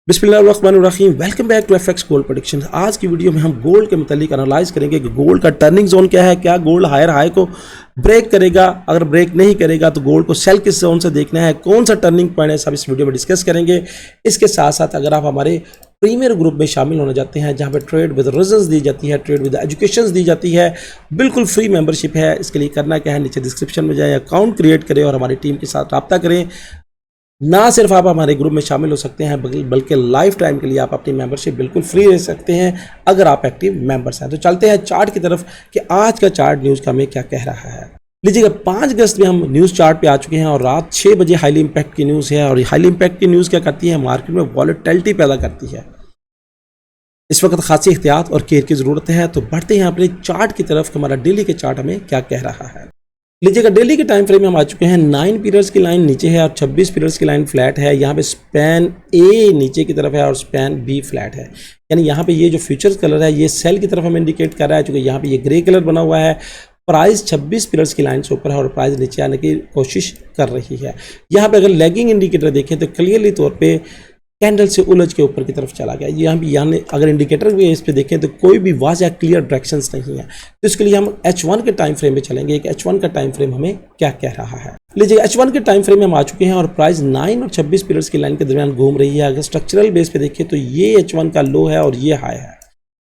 बिस्मिल्लाहिर्रहमानिर्रहीम। Welcome back to FX gold prediction. आज की वीडियो में हम गोल्ड के मुतालिक एनालाइज करेंगे कि गोल्ड का टर्निंग जोन क्या है, क्या गोल्ड हायर हाई को ब्रेक करेगा, अगर ब्रेक नहीं करेगा तो गोल्ड को सेल किस जोन से देखना है, कौन सा टर्निंग पॉइंट है, सब इस वीडियो में डिस्कस करेंगे। इसके साथ साथ अगर आप हमारे प्रीमियर ग्रुप में शामिल होना चाहते हैं जहां पे ट्रेड विद रिजल्ट्स दी जाती है, ट्रेड विद एजुकेशन दी जाती है, बिल्कुल फ्री मेंबरशिप है। इसके लिए करना क्या है, नीचे डिस्क्रिप्शन में जाएं, अकाउंट क्रिएट करें और हमारी टीम के साथ रब्ता करें। ना सिर्फ आप हमारे ग्रुप में शामिल हो सकते हैं बल्कि लाइफ टाइम के लिए आप अपनी मेंबरशिप बिल्कुल फ्री रह सकते हैं अगर आप एक्टिव मेंबर्स हैं। तो चलते हैं चार्ट की तरफ कि आज का चार्ट न्यूज़ का हमें क्या कह रहा है। लीजिएगा 5 अगस्त में हम न्यूज़ चार्ट पे आ चुके हैं और रात 6 बजे हाईली इंपैक्ट की न्यूज़ है। और हाईली इंपैक्ट की न्यूज़ क्या करती है, मार्केट में वॉलेटिलिटी पैदा करती है। इस वक्त खासी एहतियात और केयर की ज़रूरत है। तो बढ़ते हैं अपने चार्ट की तरफ, हमारा डेली के चार्ट हमें क्या कह रहा है। लीजिएगा डेली के टाइम फ्रेम में हम आ चुके हैं। 9 पीरियड्स की लाइन नीचे है और 26 पीरियड्स की लाइन फ्लैट है। यहाँ पे स्पैन ए नीचे की तरफ है और स्पैन बी फ्लैट है। यानी यहाँ पे ये जो फ्यूचर्स कलर है ये सेल की तरफ हमें इंडिकेट कर रहा है, क्योंकि यहाँ पे ये ग्रे कलर बना हुआ है। प्राइस 26 पीरियड्स की लाइन से ऊपर है और प्राइस नीचे आने की कोशिश कर रही है। यहाँ पे अगर लैगिंग इंडिकेटर देखें तो क्लियरली तौर पे कैंडल से उलझ के ऊपर की तरफ चला गया। यहाँ अगर इंडिकेटर भी इस पे देखें तो कोई भी वाज़ह क्लियर डायरेक्शंस नहीं है। तो इसके लिए हम H1 के टाइम फ्रेम में चलेंगे। एक H1 का टाइम फ्रेम हमें क्या कह रहा है। लीजिए H1 के टाइम फ्रेम में हम आ चुके हैं और प्राइस 9 और 26 पीरियड्स की लाइन के दरमियान घूम रही है। अगर स्ट्रक्चरल बेस पे देखें तो ये H1 का लो है और ये हाई है।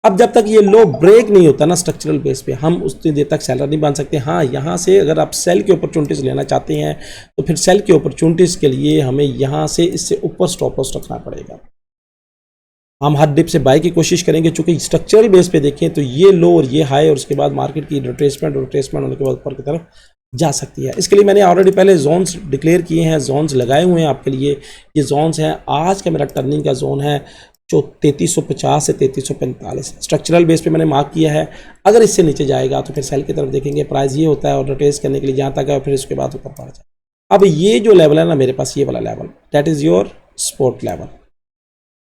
अब जब तक ये लो ब्रेक नहीं होता ना स्ट्रक्चरल बेस पे, हम उतनी देर तक सेलर नहीं बन सकते। हाँ, यहाँ से अगर आप सेल की अपॉर्चुनिटीज लेना चाहते हैं तो फिर सेल की अपॉर्चुनिटीज के लिए हमें यहाँ से इससे ऊपर स्टॉप लॉस रखना पड़ेगा। हम हर डिप से बाय की कोशिश करेंगे, चूंकि स्ट्रक्चरल बेस पे देखें तो ये लो और ये हाई और उसके बाद मार्केट की रिट्रेसमेंट होने के बाद ऊपर की तरफ जा सकती है। इसके लिए मैंने ऑलरेडी पहले जोन्स डिक्लेयर किए हैं, जोन्स लगाए हुए हैं आपके लिए। ये जोन्स हैं, आज का मेरा टर्निंग का जोन है जो 3350 से 3345 स्ट्रक्चरल बेस पे मैंने मार्क किया है। अगर इससे नीचे जाएगा तो फिर सेल की तरफ देखेंगे। प्राइस ये होता है और रिट्रेस करने के लिए जहाँ तक है फिर उसके बाद ऊपर पड़ जाए। अब ये जो लेवल है ना मेरे पास, ये वाला level, that is your support level,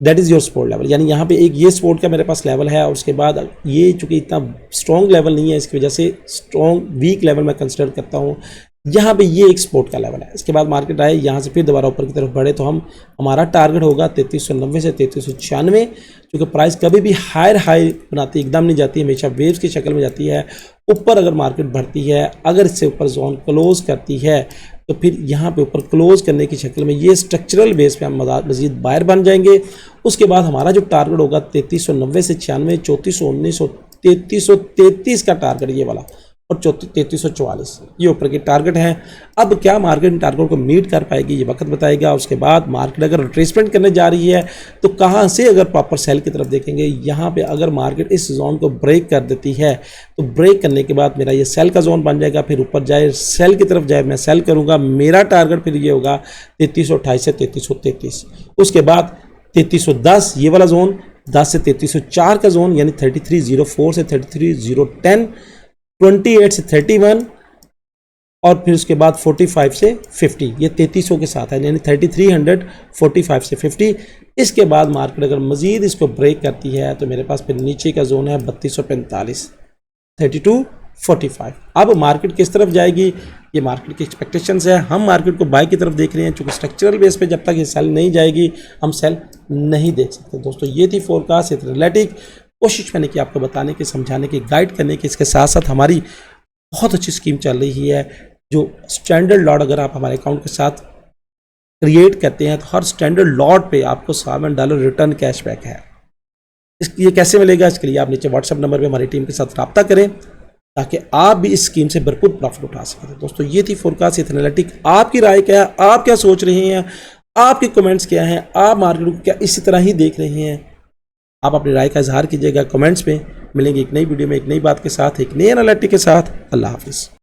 that is your support level. यानी यहाँ पे एक ये सपोर्ट का मेरे पास लेवल है और उसके बाद ये चूँकि इतना स्ट्रॉन्ग लेवल नहीं है, इसकी वजह से स्ट्रॉन्ग वीक लेवल मैं कंसिडर करता हूँ। यहाँ पे ये एक सपोर्ट का लेवल है। इसके बाद मार्केट आए यहाँ से फिर दोबारा ऊपर की तरफ बढ़े तो हमारा टारगेट होगा 3390 से 3396, क्योंकि प्राइस कभी भी हायर हाई बनाती एकदम नहीं जाती, हमेशा वेव्स की शक्ल में जाती है। ऊपर अगर मार्केट बढ़ती है, अगर इससे ऊपर जोन क्लोज करती है तो फिर यहाँ पे ऊपर क्लोज करने की शक्ल में ये स्ट्रक्चरल बेस पे हम मज़ीद बायर बन जाएंगे। उसके बाद हमारा जो टारगेट होगा 3390 से 96, 3419 और 3333 का टारगेट ये वाला, और 3344 ये ऊपर के टारगेट हैं। अब क्या मार्केट इन टारगेट को मीट कर पाएगी ये वक्त बताएगा। उसके बाद मार्केट अगर रिट्रेसमेंट करने जा रही है तो कहाँ से अगर प्रॉपर सेल की तरफ देखेंगे, यहाँ पे अगर मार्केट इस जोन को ब्रेक कर देती है तो ब्रेक करने के बाद मेरा ये सेल का जोन बन जाएगा। फिर ऊपर जाए सेल की तरफ जाए, मैं सेल करूँगा। मेरा टारगेट फिर ये होगा 3328 से 3333। उसके बाद 3310 ये वाला जोन, 10 से 3304 का जोन यानी 3304 से 33010, 28 से 31 और फिर उसके बाद 45 से 50, ये 3300 के साथ है, यानी 3300, 45 से 50। इसके बाद मार्केट अगर मज़ीद इसको ब्रेक करती है तो मेरे पास फिर नीचे का जोन है 3245, 3245। अब मार्केट किस तरफ जाएगी ये मार्केट की एक्सपेक्टेशंस है। हम मार्केट को बाय की तरफ देख रहे हैं, चूँकि स्ट्रक्चरल बेस पे जब तक ये सेल नहीं जाएगी हम सेल नहीं देख सकते। दोस्तों ये थी फोरकास्ट, एनालिटिक कोशिश मैंने की आपको बताने की, समझाने की, गाइड करने की। इसके साथ साथ हमारी बहुत अच्छी स्कीम चल रही है जो स्टैंडर्ड लॉट अगर आप हमारे अकाउंट के साथ क्रिएट करते हैं तो हर स्टैंडर्ड लॉट पे आपको $7 रिटर्न कैशबैक है। ये कैसे मिलेगा, इसके लिए आप नीचे व्हाट्सएप नंबर पे हमारी टीम के साथ रब्ता करें ताकि आप भी इस स्कीम से भरपूर प्रॉफिट उठा सकें। दोस्तों ये थी फोरकास्ट एनालिटिक। आपकी राय क्या है, आप क्या सोच रहे हैं, आपके कमेंट्स क्या हैं, आप मार्केट को क्या इसी तरह ही देख रहे हैं, आप अपनी राय का इजहार कीजिएगा कमेंट्स में। मिलेंगे एक नई वीडियो में एक नई बात के साथ, एक नई एनालिटिक के साथ। अल्लाह हाफिज़।